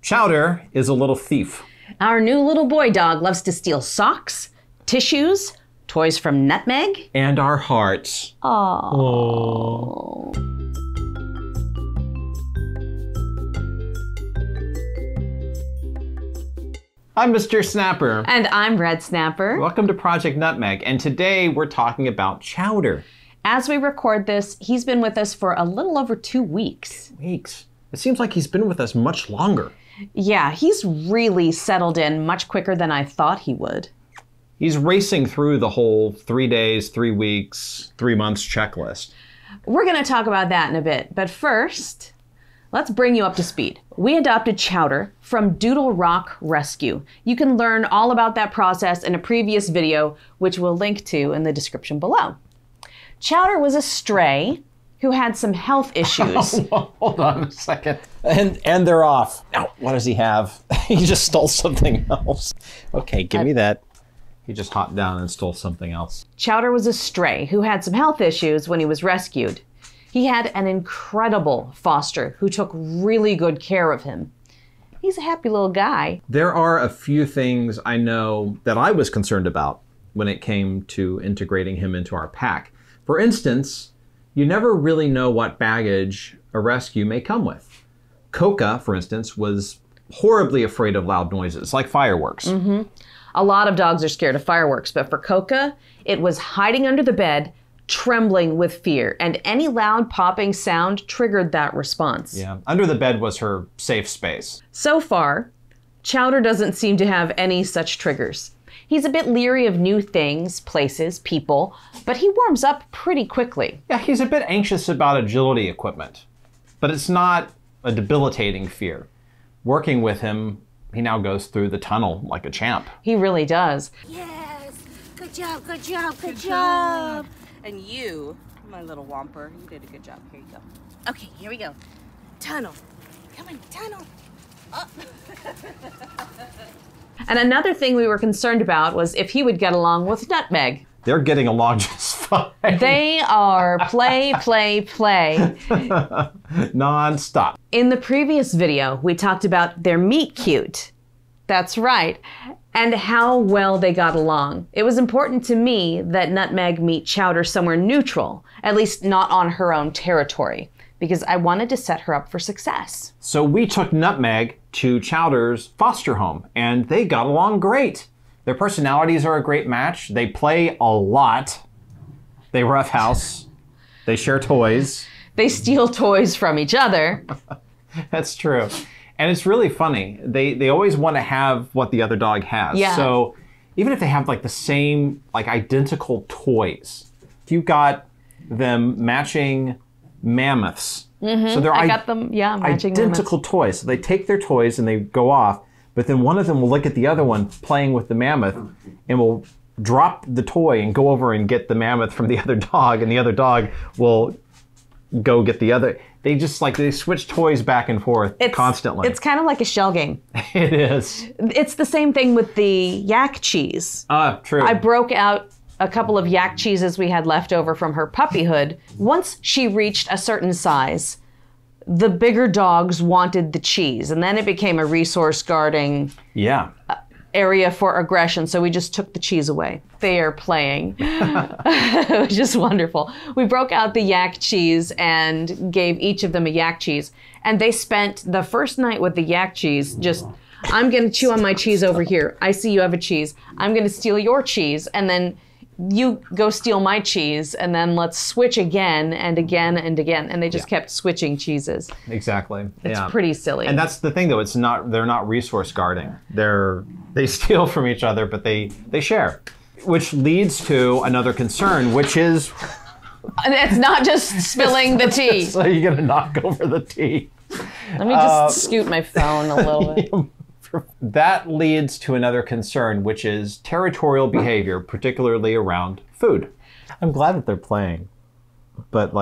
Chowder is a little thief. Our new little boy dog loves to steal socks, tissues, toys from Nutmeg. And our hearts. Oh. I'm Mr. Snapper. And I'm Red Snapper. Welcome to Project Nutmeg, and today we're talking about Chowder. As we record this, he's been with us for a little over 2 weeks. Weeks? It seems like he's been with us much longer. Yeah, he's really settled in much quicker than I thought he would. He's racing through the whole 3 days, 3 weeks, 3 months checklist. We're going to talk about that in a bit, but first, let's bring you up to speed. We adopted Chowder from Doodle Rock Rescue. You can learn all about that process in a previous video, which we'll link to in the description below. Chowder was a stray who had some health issues. Hold on a second. And they're off. Now, what does he have? He just stole something else. Okay, give me that. He just hopped down and stole something else. Chowder was a stray who had some health issues when he was rescued. He had an incredible foster who took really good care of him. He's a happy little guy. There are a few things I know that I was concerned about when it came to integrating him into our pack. For instance, you never really know what baggage a rescue may come with. Coca, for instance, was horribly afraid of loud noises, like fireworks. Mm-hmm. A lot of dogs are scared of fireworks, but for Coca, it was hiding under the bed, trembling with fear, and any loud popping sound triggered that response. Yeah, under the bed was her safe space. So far, Chowder doesn't seem to have any such triggers. He's a bit leery of new things, places, people, but he warms up pretty quickly. Yeah, he's a bit anxious about agility equipment, but it's not a debilitating fear. Working with him, he now goes through the tunnel like a champ. He really does. Yes! Good job, good job, good job! And you, my little whomper, you did a good job. Here you go. Okay, here we go. Tunnel. Come on, tunnel. Up. And another thing we were concerned about was if he would get along with Nutmeg. They're getting along just fine. They are play, play, play. Non-stop. In the previous video, we talked about their meet cute. That's right. And how well they got along. It was important to me that Nutmeg meet Chowder somewhere neutral, at least not on her own territory, because I wanted to set her up for success. So we took Nutmeg to Chowder's foster home, and they got along great. Their personalities are a great match. They play a lot. They roughhouse. They share toys. They steal toys from each other. That's true. And it's really funny. They always want to have what the other dog has. Yeah. So even if they have like the same, like identical toys, you've got them matching mammoths. Mm-hmm. So they're I got them, yeah, matching identical toys. So they take their toys and they go off, but then one of them will look at the other one playing with the mammoth and will drop the toy and go over and get the mammoth from the other dog, and the other dog will go get the other. They just they switch toys back and forth constantly. It's kind of like a shell game. It is. It's the same thing with the yak cheese. True. I broke out a couple of yak cheeses we had left over from her puppyhood. Once she reached a certain size, the bigger dogs wanted the cheese, and then it became a resource guarding area for aggression, so we just took the cheese away. They are playing. It was just wonderful. We broke out the yak cheese and gave each of them a yak cheese, and they spent the first night with the yak cheese just, I'm gonna chew on my cheese over here. I see you have a cheese. I'm gonna steal your cheese, and then you go steal my cheese, and then let's switch again and again and again. And they just kept switching cheeses. Exactly. It's pretty silly. And that's the thing, though. They're not resource guarding. They steal from each other, but they share. Which leads to another concern, which is... It's not just spilling the tea. So you're going to knock over the tea. Let me just scoot my phone a little bit. That leads to another concern, which is territorial behavior, particularly around food. I'm glad that they're playing, but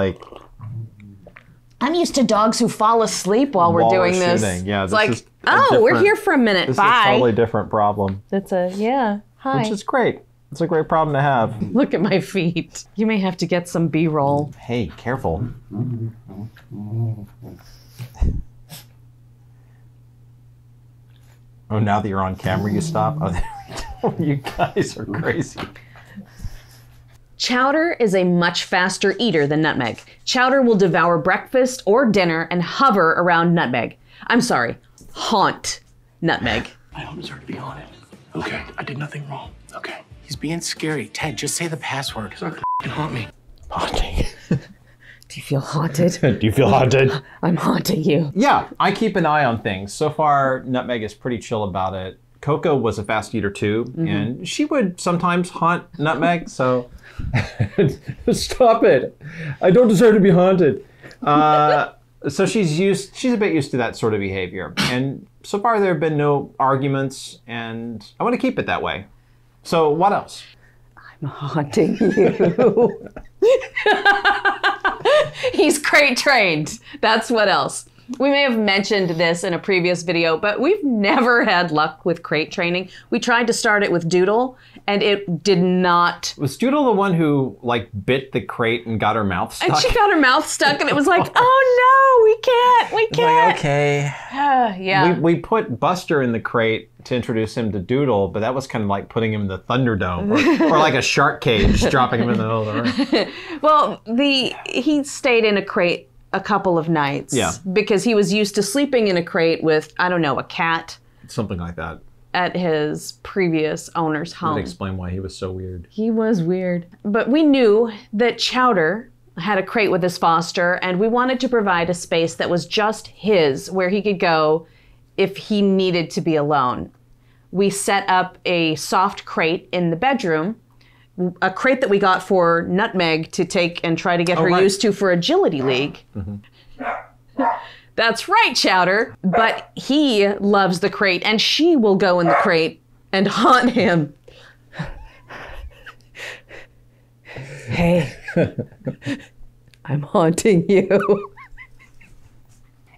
I'm used to dogs who fall asleep while we're doing this. Yeah, it's like, oh, we're here for a minute. This Bye. is a totally different problem. It's hi. Which is great. It's a great problem to have. Look at my feet. You may have to get some B-roll. Hey, careful. Oh, now that you're on camera, you stop? Oh, there we go. You guys are crazy. Chowder is a much faster eater than Nutmeg. Chowder will devour breakfast or dinner and hover around Nutmeg. I'm sorry, haunt Nutmeg. I don't deserve to be haunted. Okay, I did nothing wrong. Okay. He's being scary. Ted, just say the password. He's not gonna haunt me. Haunting. Do you feel haunted? Do you feel haunted? I'm haunting you. Yeah, I keep an eye on things. So far, Nutmeg is pretty chill about it. Coco was a fast eater too, and she would sometimes haunt Nutmeg, so stop it. I don't deserve to be haunted. So she's a bit used to that sort of behavior. And so far there have been no arguments, and I want to keep it that way. So what else? I'm haunting you. He's crate trained. That's what else. We may have mentioned this in a previous video, but we've never had luck with crate training. We tried to start it with Doodle, and it did not. Was Doodle the one who like bit the crate and got her mouth stuck? And she got her mouth stuck, and it was like, oh no, we can't. Like, okay. Yeah. We put Buster in the crate to introduce him to Doodle, but that was kind of like putting him in the Thunderdome, or like a shark cage, dropping him in the middle of the room. Well, he stayed in a crate a couple of nights. Yeah. Because he was used to sleeping in a crate with, I don't know, a cat. Something like that. At his previous owner's home. That would explain why he was so weird. He was weird. But we knew that Chowder had a crate with his foster, and we wanted to provide a space that was just his, where he could go if he needed to be alone. We set up a soft crate in the bedroom, a crate that we got for Nutmeg to take and try to get her used to for Agility League. That's right, Chowder. But he loves the crate, and she will go in the crate and haunt him. Hey, I'm haunting you.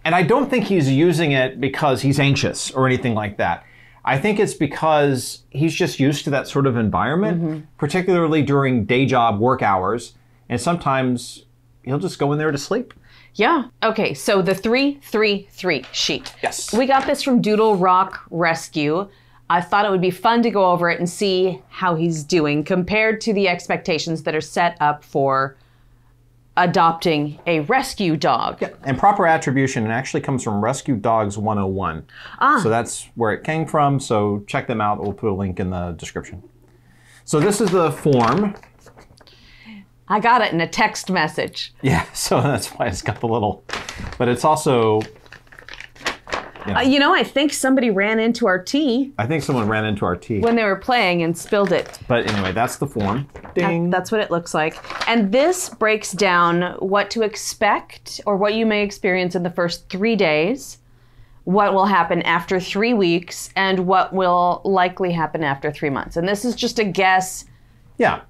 And I don't think he's using it because he's anxious or anything like that. I think it's because he's just used to that sort of environment, particularly during day job work hours. And sometimes he'll just go in there to sleep. Yeah. Okay, so the 3-3-3 sheet. Yes. We got this from Doodle Rock Rescue. I thought it would be fun to go over it and see how he's doing compared to the expectations that are set up for adopting a rescue dog. Yeah. And proper attribution actually comes from Rescue Dogs 101. So that's where it came from. So check them out. We'll put a link in the description. So this is the form. I got it in a text message. Yeah, so that's why it's got the little, but it's also, you know, I think somebody ran into our tea. I think someone ran into our tea. When they were playing and spilled it. But anyway, that's the form. Ding. That's what it looks like. And this breaks down what to expect or what you may experience in the first 3 days, what will happen after 3 weeks, and what will likely happen after 3 months. And this is just a guess. Yeah.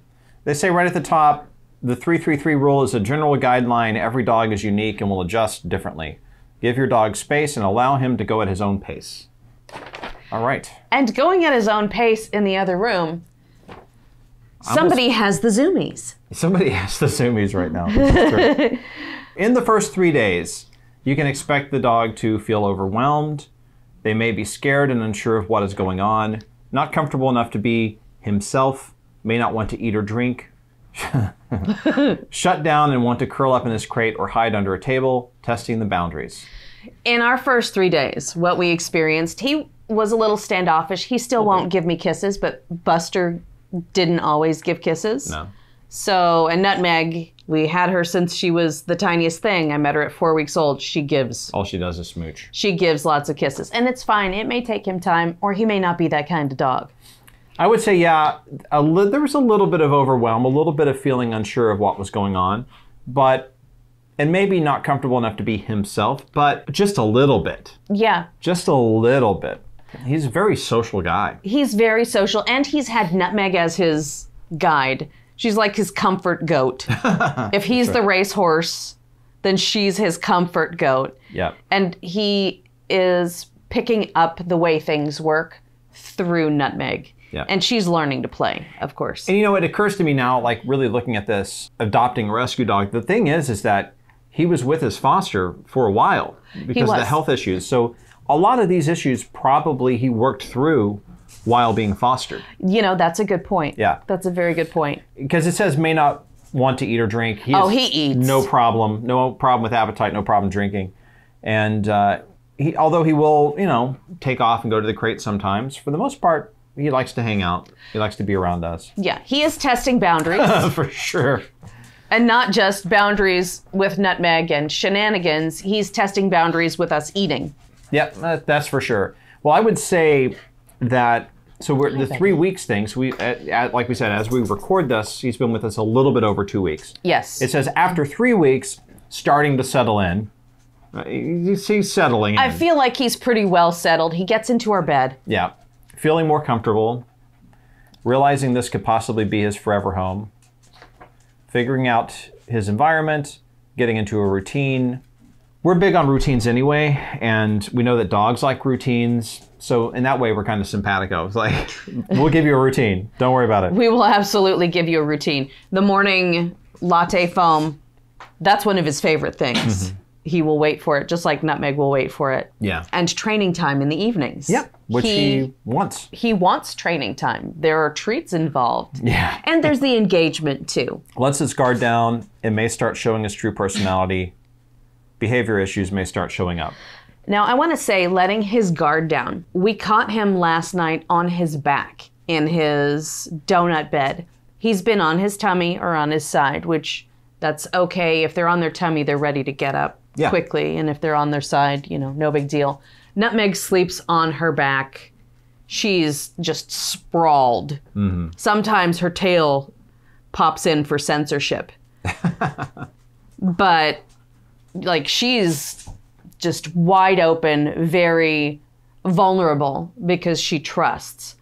They say right at the top, the 3-3-3 rule is a general guideline. Every dog is unique and will adjust differently. Give your dog space and allow him to go at his own pace. All right. And going at his own pace in the other room, somebody has the zoomies. Somebody has the zoomies right now. In the first 3 days, you can expect the dog to feel overwhelmed. They may be scared and unsure of what is going on, not comfortable enough to be himself, may not want to eat or drink, shut down and want to curl up in his crate or hide under a table, testing the boundaries. In our first 3 days, what we experienced, he was a little standoffish. He still won't give me kisses, but Buster didn't always give kisses. No. So, and Nutmeg, we had her since she was the tiniest thing. I met her at 4 weeks old. She gives. All she does is smooch. She gives lots of kisses. And it's fine. It may take him time, or he may not be that kind of dog. I would say, yeah, there was a little bit of overwhelm, a little bit of feeling unsure of what was going on, and maybe not comfortable enough to be himself, but just a little bit. Yeah. Just a little bit. He's a very social guy. He's very social, and he's had Nutmeg as his guide. She's like his comfort goat. If he's the racehorse, then she's his comfort goat. Yeah. And he is picking up the way things work through Nutmeg. Yeah. And she's learning to play, of course. And you know, it occurs to me now, like really looking at this, adopting a rescue dog, the thing is that he was with his foster for a while because of the health issues. So a lot of these issues probably he worked through while being fostered. You know, that's a good point. Yeah. That's a very good point. Because it says may not want to eat or drink. He eats. No problem with appetite, no problem drinking. And although he will, you know, take off and go to the crate sometimes, for the most part, he likes to hang out. He likes to be around us. Yeah, he is testing boundaries. For sure. And not just boundaries with Nutmeg and shenanigans. He's testing boundaries with us eating. Yeah, that's for sure. Well, I would say that, so we're the 3 weeks thing, so like we said, as we record this, he's been with us a little bit over 2 weeks. Yes. It says after 3 weeks, starting to settle in. He's settling in. I feel like he's pretty well settled. He gets into our bed. Yeah. Feeling more comfortable. Realizing this could possibly be his forever home. Figuring out his environment. Getting into a routine. We're big on routines anyway, and we know that dogs like routines. So in that way, we're kind of simpatico. It's like, we'll give you a routine. Don't worry about it. We will absolutely give you a routine. The morning latte foam, that's one of his favorite things. Mm-hmm. He will wait for it, just like Nutmeg will wait for it. Yeah. And training time in the evenings. Yep, which he wants. He wants training time. There are treats involved. Yeah. And there's the engagement, too. Lets his guard down. It may start showing his true personality. Behavior issues may start showing up. Now, I want to say, letting his guard down. We caught him last night on his back in his donut bed. He's been on his tummy or on his side, which that's okay. If they're on their tummy, they're ready to get up quickly. And if they're on their side, you know, no big deal. Nutmeg sleeps on her back. She's just sprawled. Mm-hmm. Sometimes her tail pops in for censorship. But, like, she's just wide open, very vulnerable because she trusts.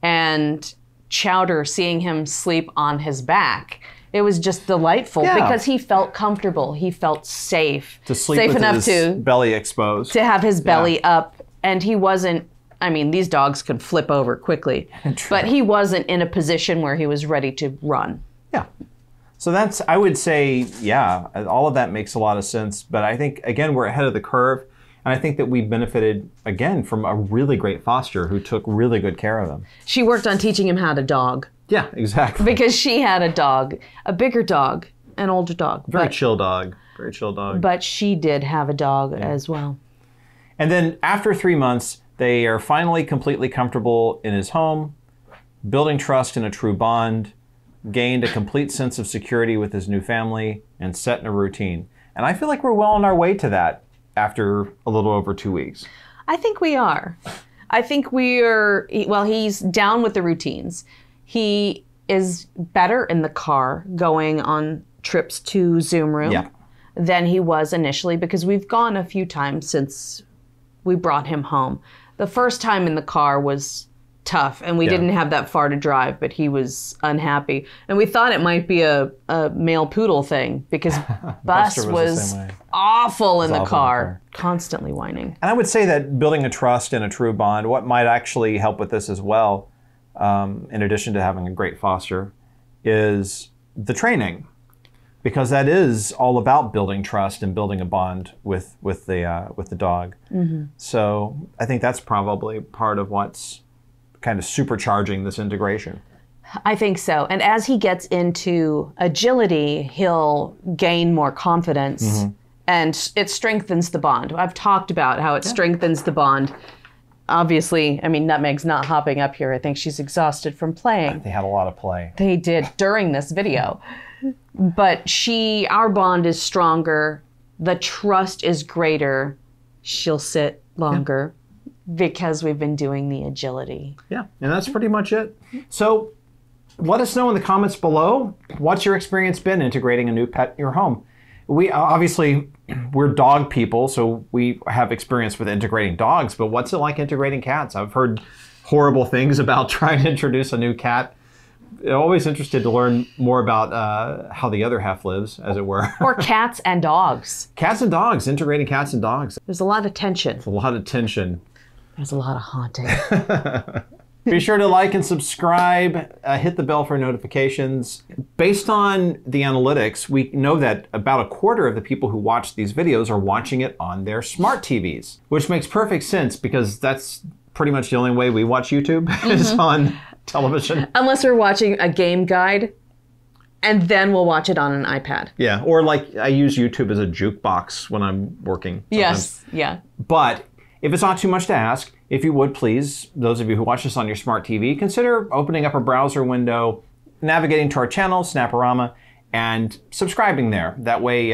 And Chowder, seeing him sleep on his back, it was just delightful because he felt comfortable. He felt safe. To sleep safe with enough his belly exposed. To have his belly up. And he wasn't, I mean, these dogs could flip over quickly. But he wasn't in a position where he was ready to run. Yeah. So that's, I would say, yeah, all of that makes a lot of sense. But I think, again, we're ahead of the curve. And I think that we benefited, again, from a really great foster who took really good care of him. She worked on teaching him how to dog. Yeah, exactly. Because she had a dog, a bigger dog, an older dog. Very chill dog. Very chill dog. But she did have a dog as well. And then after 3 months, they are finally completely comfortable in his home, building trust in a true bond, gained a complete sense of security with his new family, and set in a routine. And I feel like we're well on our way to that after a little over 2 weeks. I think we are. I think we're, well, he's down with the routines. He is better in the car going on trips to Zoom Room than he was initially because we've gone a few times since we brought him home. The first time in the car was tough and we didn't have that far to drive, but he was unhappy. And we thought it might be a male poodle thing because Bus was awful in the car, constantly whining. And I would say that building a trust and a true bond, what might actually help with this as well, in addition to having a great foster, is the training. Because that is all about building trust and building a bond with the dog. Mm-hmm. So I think that's probably part of what's kind of supercharging this integration. I think so. And as he gets into agility, he'll gain more confidence and it strengthens the bond. I've talked about how it strengthens the bond. Obviously, I mean, Nutmeg's not hopping up here. I think she's exhausted from playing. They had a lot of play. They did during this video. But our bond is stronger. The trust is greater. She'll sit longer. Because we've been doing the agility. Yeah, and that's pretty much it. So let us know in the comments below, what's your experience been integrating a new pet in your home? We're dog people, so we have experience with integrating dogs, but what's it like integrating cats? I've heard horrible things about trying to introduce a new cat. I'm always interested to learn more about how the other half lives, as it were. Or cats and dogs. Cats and dogs, integrating cats and dogs. There's a lot of tension. There's a lot of tension. There's a lot of haunting. Be sure to like and subscribe. Hit the bell for notifications. Based on the analytics, we know that about a quarter of the people who watch these videos are watching it on their smart TVs, which makes perfect sense because that's pretty much the only way we watch YouTube is on television. Unless we're watching a game guide, and then we'll watch it on an iPad. Yeah, or like I use YouTube as a jukebox when I'm working. Sometimes. Yes, yeah. But if it's not too much to ask, if you would please, those of you who watch this on your smart TV, consider opening up a browser window, navigating to our channel, Snaporama, and subscribing there. That way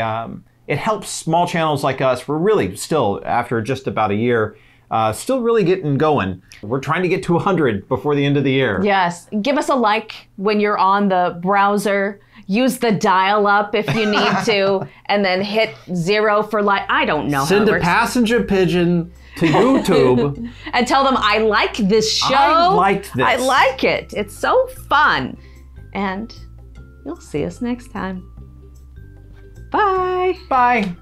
it helps small channels like us. We're really still, after just about a year, still really getting going. We're trying to get to 100 before the end of the year. Yes. Give us a like when you're on the browser. Use the dial-up if you need to, and then hit 0 for like. I don't know. Send a passenger pigeon to YouTube. And tell them, I like this show. I liked this. I like it. It's so fun. And you'll see us next time. Bye. Bye.